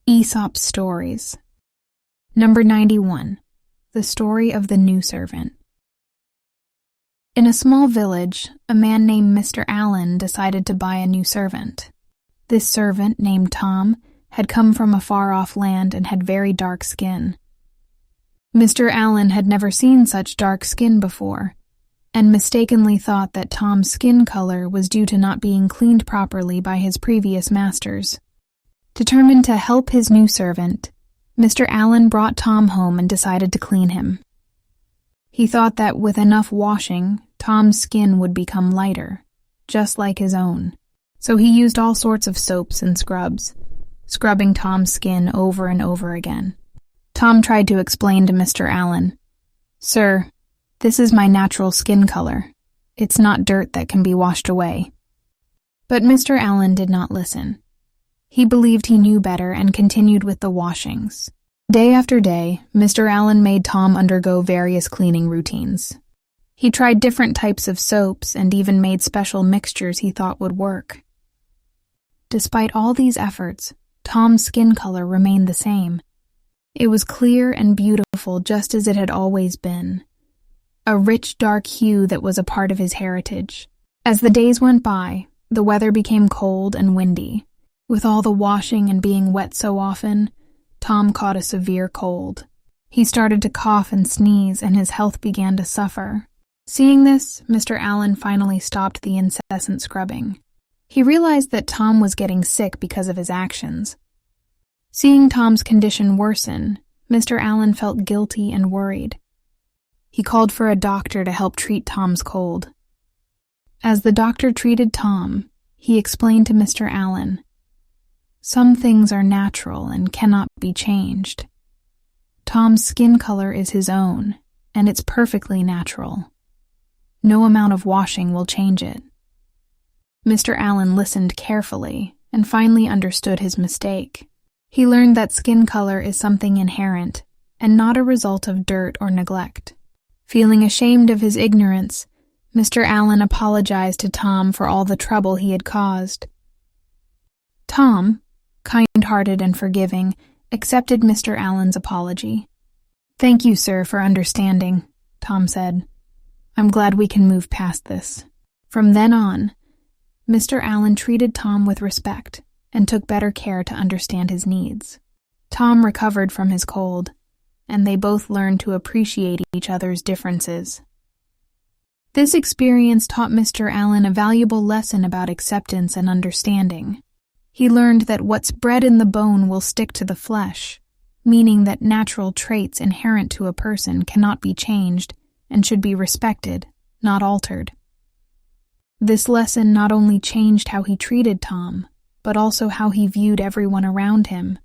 Aesop Stories. Number 91. The Story of the New Servant. In a small village, a man named Mr. Allen decided to buy a new servant. This servant, named Tom, had come from a far-off land and had very dark skin. Mr. Allen had never seen such dark skin before, and mistakenly thought that Tom's skin color was due to not being cleaned properly by his previous masters. Determined to help his new servant, Mr. Allen brought Tom home and decided to clean him. He thought that with enough washing, Tom's skin would become lighter, just like his own. So he used all sorts of soaps and scrubs, scrubbing Tom's skin over and over again. Tom tried to explain to Mr. Allen, "Sir, this is my natural skin color. It's not dirt that can be washed away." But Mr. Allen did not listen. He believed he knew better and continued with the washings. Day after day, Mr. Allen made Tom undergo various cleaning routines. He tried different types of soaps and even made special mixtures he thought would work. Despite all these efforts, Tom's skin color remained the same. It was clear and beautiful just as it had always been. A rich, dark hue that was a part of his heritage. As the days went by, the weather became cold and windy. With all the washing and being wet so often, Tom caught a severe cold. He started to cough and sneeze, and his health began to suffer. Seeing this, Mr. Allen finally stopped the incessant scrubbing. He realized that Tom was getting sick because of his actions. Seeing Tom's condition worsen, Mr. Allen felt guilty and worried. He called for a doctor to help treat Tom's cold. As the doctor treated Tom, he explained to Mr. Allen, "Some things are natural and cannot be changed. Tom's skin color is his own, and it's perfectly natural. No amount of washing will change it." Mr. Allen listened carefully and finally understood his mistake. He learned that skin color is something inherent and not a result of dirt or neglect. Feeling ashamed of his ignorance, Mr. Allen apologized to Tom for all the trouble he had caused. Tom, kind-hearted and forgiving, accepted Mr. Allen's apology. "Thank you, sir, for understanding," Tom said. "I'm glad we can move past this." From then on, Mr. Allen treated Tom with respect and took better care to understand his needs. Tom recovered from his cold, and they both learned to appreciate each other's differences. This experience taught Mr. Allen a valuable lesson about acceptance and understanding. He learned that what's bred in the bone will stick to the flesh, meaning that natural traits inherent to a person cannot be changed and should be respected, not altered. This lesson not only changed how he treated Tom, but also how he viewed everyone around him,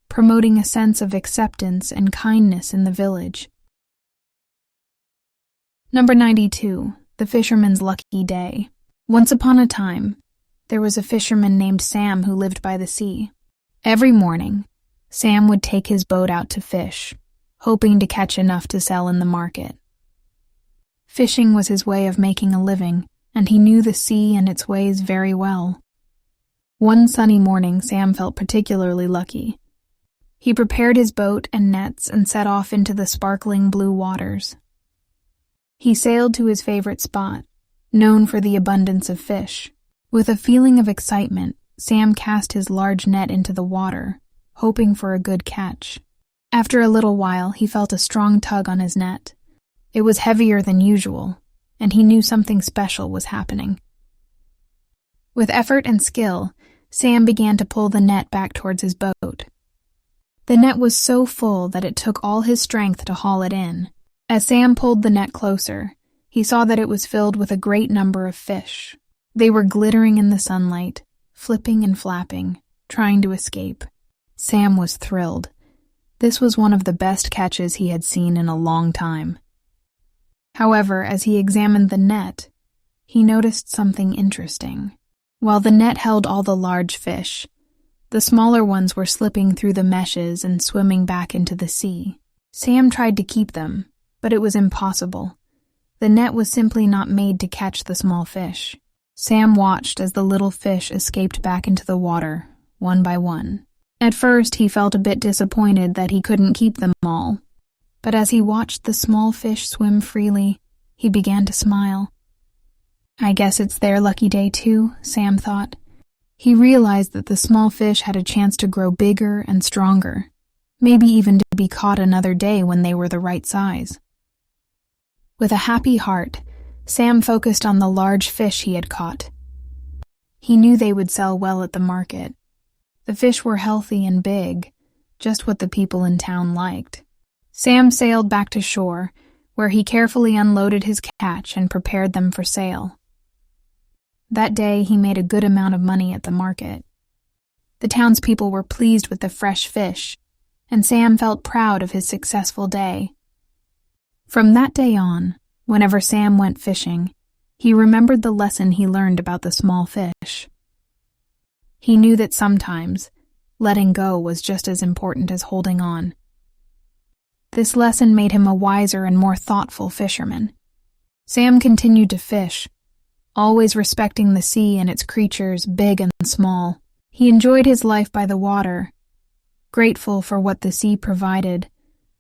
promoting a sense of acceptance and kindness in the village. Number 92. The Fisherman's Lucky Day. Once upon a time, there was a fisherman named Sam who lived by the sea. Every morning, Sam would take his boat out to fish, hoping to catch enough to sell in the market. Fishing was his way of making a living, and he knew the sea and its ways very well. One sunny morning, Sam felt particularly lucky. He prepared his boat and nets and set off into the sparkling blue waters. He sailed to his favorite spot, known for the abundance of fish. With a feeling of excitement, Sam cast his large net into the water, hoping for a good catch. After a little while, he felt a strong tug on his net. It was heavier than usual, and he knew something special was happening. With effort and skill, Sam began to pull the net back towards his boat. The net was so full that it took all his strength to haul it in. As Sam pulled the net closer, he saw that it was filled with a great number of fish. They were glittering in the sunlight, flipping and flapping, trying to escape. Sam was thrilled. This was one of the best catches he had seen in a long time. However, as he examined the net, he noticed something interesting. While the net held all the large fish, the smaller ones were slipping through the meshes and swimming back into the sea. Sam tried to keep them, but it was impossible. The net was simply not made to catch the small fish. Sam watched as the little fish escaped back into the water, one by one. At first, he felt a bit disappointed that he couldn't keep them all, but as he watched the small fish swim freely, he began to smile. I guess it's their lucky day too, Sam thought. He realized that the small fish had a chance to grow bigger and stronger, maybe even to be caught another day when they were the right size. With a happy heart, Sam focused on the large fish he had caught. He knew they would sell well at the market. The fish were healthy and big, just what the people in town liked. Sam sailed back to shore, where he carefully unloaded his catch and prepared them for sale. That day, he made a good amount of money at the market. The townspeople were pleased with the fresh fish, and Sam felt proud of his successful day. From that day on, whenever Sam went fishing, he remembered the lesson he learned about the small fish. He knew that sometimes, letting go was just as important as holding on. This lesson made him a wiser and more thoughtful fisherman. Sam continued to fish, always respecting the sea and its creatures, big and small. He enjoyed his life by the water, grateful for what the sea provided,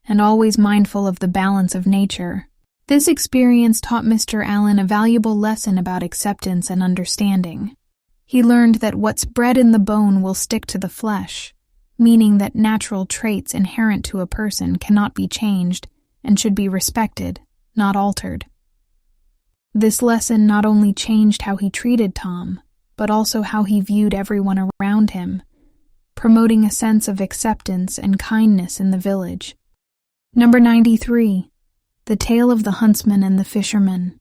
and always mindful of the balance of nature. This experience taught Mr. Allen a valuable lesson about acceptance and understanding. He learned that what's bred in the bone will stick to the flesh, meaning that natural traits inherent to a person cannot be changed and should be respected, not altered. This lesson not only changed how he treated Tom, but also how he viewed everyone around him, promoting a sense of acceptance and kindness in the village. Number 93. The Tale of the Huntsman and the Fisherman.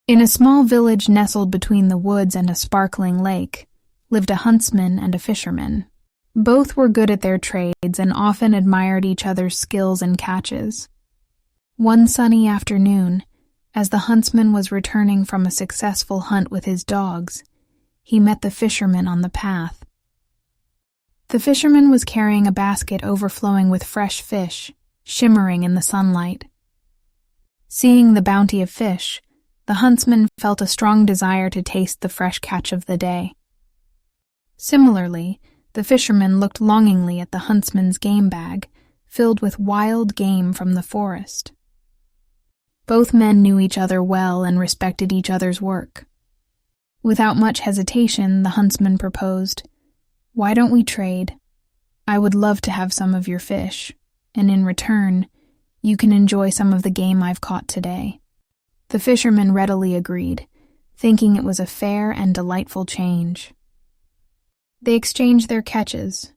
In a small village nestled between the woods and a sparkling lake, lived a huntsman and a fisherman. Both were good at their trades and often admired each other's skills and catches. One sunny afternoon, as the huntsman was returning from a successful hunt with his dogs, he met the fisherman on the path. The fisherman was carrying a basket overflowing with fresh fish, shimmering in the sunlight. Seeing the bounty of fish, the huntsman felt a strong desire to taste the fresh catch of the day. Similarly, the fisherman looked longingly at the huntsman's game bag, filled with wild game from the forest. Both men knew each other well and respected each other's work. Without much hesitation, the huntsman proposed, "Why don't we trade? I would love to have some of your fish, and in return, you can enjoy some of the game I've caught today." The fisherman readily agreed, thinking it was a fair and delightful change. They exchanged their catches,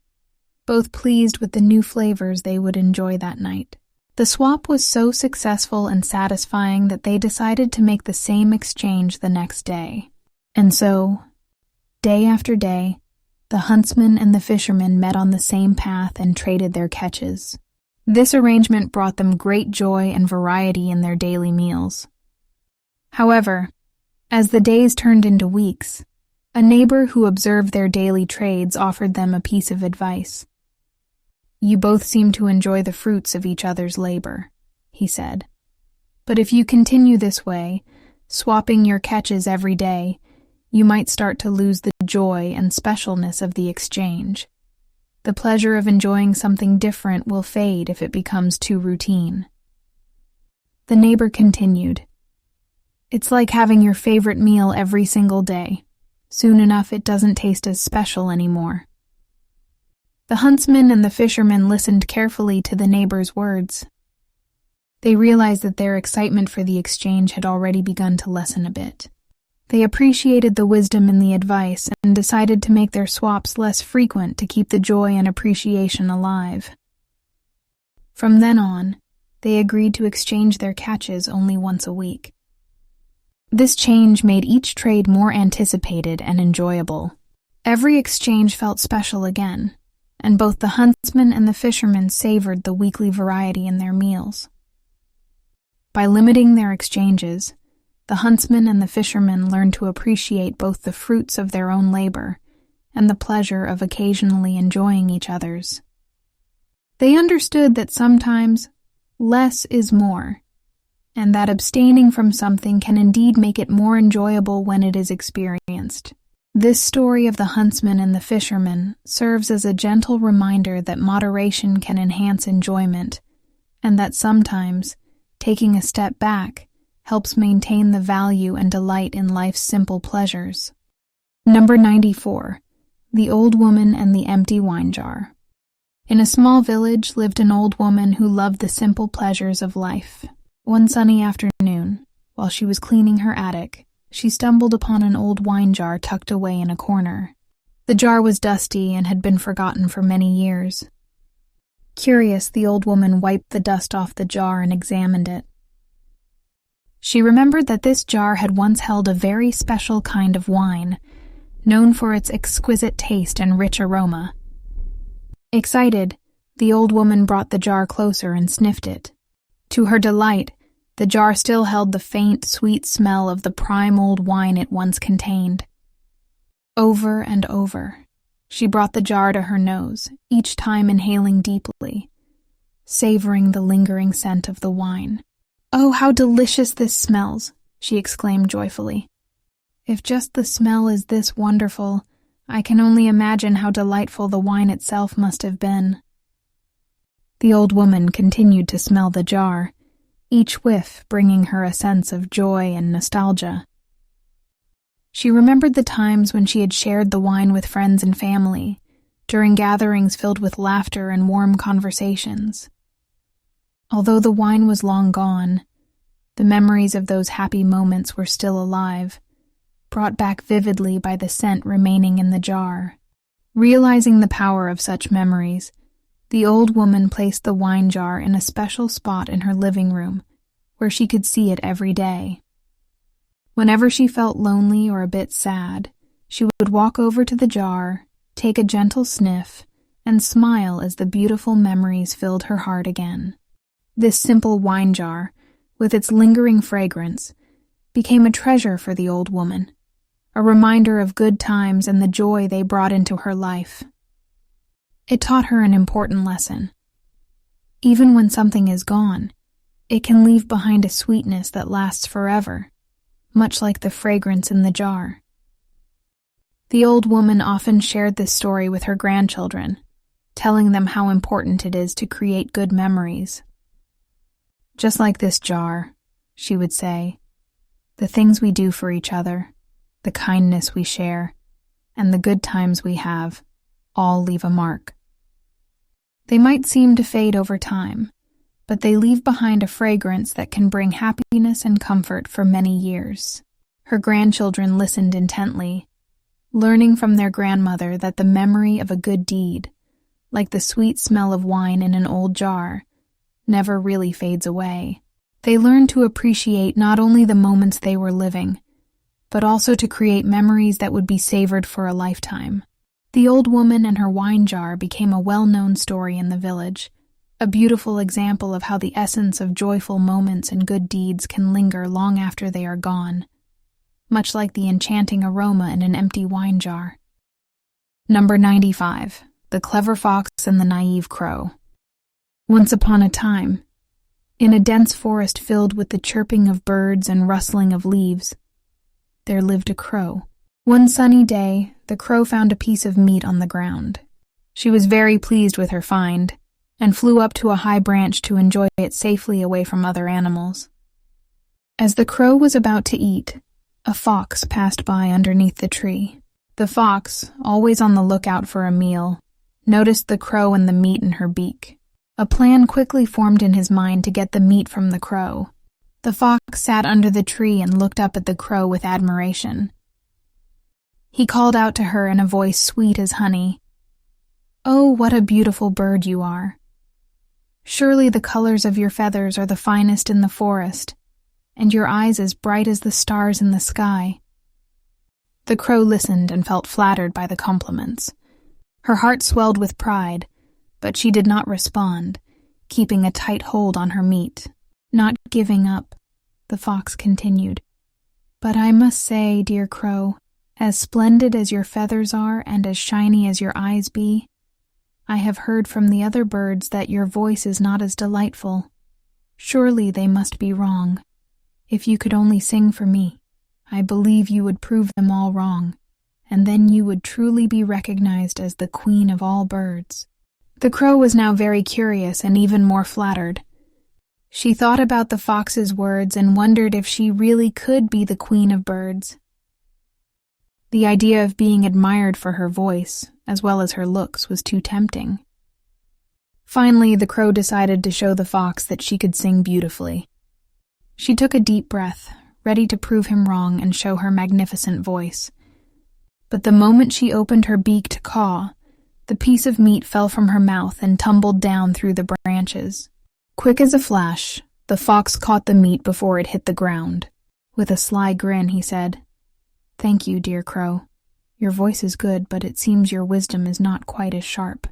both pleased with the new flavors they would enjoy that night. The swap was so successful and satisfying that they decided to make the same exchange the next day. And so, day after day, the huntsman and the fisherman met on the same path and traded their catches. This arrangement brought them great joy and variety in their daily meals. However, as the days turned into weeks, a neighbor who observed their daily trades offered them a piece of advice. "You both seem to enjoy the fruits of each other's labor," he said. "But if you continue this way, swapping your catches every day, you might start to lose the joy and specialness of the exchange. The pleasure of enjoying something different will fade if it becomes too routine." The neighbor continued, "It's like having your favorite meal every single day. Soon enough, it doesn't taste as special anymore." The huntsman and the fisherman listened carefully to the neighbor's words. They realized that their excitement for the exchange had already begun to lessen a bit. They appreciated the wisdom in the advice and decided to make their swaps less frequent to keep the joy and appreciation alive. From then on, they agreed to exchange their catches only once a week. This change made each trade more anticipated and enjoyable. Every exchange felt special again, and both the huntsman and the fisherman savored the weekly variety in their meals. By limiting their exchanges, the huntsman and the fisherman learned to appreciate both the fruits of their own labor and the pleasure of occasionally enjoying each other's. They understood that sometimes less is more, and that abstaining from something can indeed make it more enjoyable when it is experienced. This story of the huntsman and the fisherman serves as a gentle reminder that moderation can enhance enjoyment, and that sometimes taking a step back helps maintain the value and delight in life's simple pleasures. Number 94. The Old Woman and the Empty Wine Jar. In a small village lived an old woman who loved the simple pleasures of life. One sunny afternoon, while she was cleaning her attic, she stumbled upon an old wine jar tucked away in a corner. The jar was dusty and had been forgotten for many years. Curious, the old woman wiped the dust off the jar and examined it. She remembered that this jar had once held a very special kind of wine, known for its exquisite taste and rich aroma. Excited, the old woman brought the jar closer and sniffed it. To her delight, the jar still held the faint, sweet smell of the prime old wine it once contained. Over and over, she brought the jar to her nose, each time inhaling deeply, savoring the lingering scent of the wine. "Oh, how delicious this smells!" she exclaimed joyfully. "If just the smell is this wonderful, I can only imagine how delightful the wine itself must have been." The old woman continued to smell the jar, each whiff bringing her a sense of joy and nostalgia. She remembered the times when she had shared the wine with friends and family, during gatherings filled with laughter and warm conversations. Although the wine was long gone, the memories of those happy moments were still alive, brought back vividly by the scent remaining in the jar. Realizing the power of such memories, the old woman placed the wine jar in a special spot in her living room, where she could see it every day. Whenever she felt lonely or a bit sad, she would walk over to the jar, take a gentle sniff, and smile as the beautiful memories filled her heart again. This simple wine jar, with its lingering fragrance, became a treasure for the old woman, a reminder of good times and the joy they brought into her life. It taught her an important lesson. Even when something is gone, it can leave behind a sweetness that lasts forever, much like the fragrance in the jar. The old woman often shared this story with her grandchildren, telling them how important it is to create good memories. "Just like this jar," she would say, "the things we do for each other, the kindness we share, and the good times we have, all leave a mark. They might seem to fade over time, but they leave behind a fragrance that can bring happiness and comfort for many years." Her grandchildren listened intently, learning from their grandmother that the memory of a good deed, like the sweet smell of wine in an old jar, never really fades away. They learned to appreciate not only the moments they were living, but also to create memories that would be savored for a lifetime. The old woman and her wine jar became a well-known story in the village, a beautiful example of how the essence of joyful moments and good deeds can linger long after they are gone, much like the enchanting aroma in an empty wine jar. Number 95. The Clever Fox and the Naive Crow. Once upon a time, in a dense forest filled with the chirping of birds and rustling of leaves, there lived a crow. One sunny day, the crow found a piece of meat on the ground. She was very pleased with her find, and flew up to a high branch to enjoy it safely away from other animals. As the crow was about to eat, a fox passed by underneath the tree. The fox, always on the lookout for a meal, noticed the crow and the meat in her beak. A plan quickly formed in his mind to get the meat from the crow. The fox sat under the tree and looked up at the crow with admiration. He called out to her in a voice sweet as honey, "Oh, what a beautiful bird you are! Surely the colors of your feathers are the finest in the forest, and your eyes as bright as the stars in the sky." The crow listened and felt flattered by the compliments. Her heart swelled with pride, but she did not respond, keeping a tight hold on her meat. "Not giving up," the fox continued. "But I must say, dear crow, as splendid as your feathers are and as shiny as your eyes be, I have heard from the other birds that your voice is not as delightful. Surely they must be wrong. If you could only sing for me, I believe you would prove them all wrong, and then you would truly be recognized as the queen of all birds." The crow was now very curious and even more flattered. She thought about the fox's words and wondered if she really could be the queen of birds. The idea of being admired for her voice, as well as her looks, was too tempting. Finally, the crow decided to show the fox that she could sing beautifully. She took a deep breath, ready to prove him wrong and show her magnificent voice. But the moment she opened her beak to caw, the piece of meat fell from her mouth and tumbled down through the branches. Quick as a flash, the fox caught the meat before it hit the ground. With a sly grin, he said, "Thank you, dear crow. Your voice is good, but it seems your wisdom is not quite as sharp."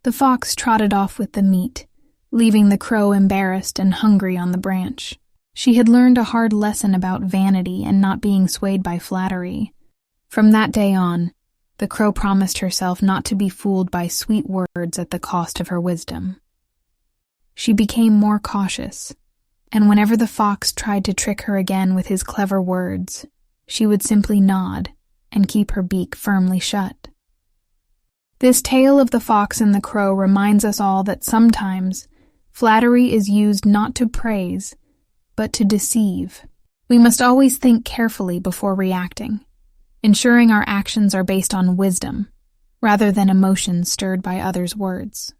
The fox trotted off with the meat, leaving the crow embarrassed and hungry on the branch. She had learned a hard lesson about vanity and not being swayed by flattery. From that day on, the crow promised herself not to be fooled by sweet words at the cost of her wisdom. She became more cautious, and whenever the fox tried to trick her again with his clever words, she would simply nod and keep her beak firmly shut. This tale of the fox and the crow reminds us all that sometimes flattery is used not to praise, but to deceive. We must always think carefully before reacting, ensuring our actions are based on wisdom, rather than emotions stirred by others' words.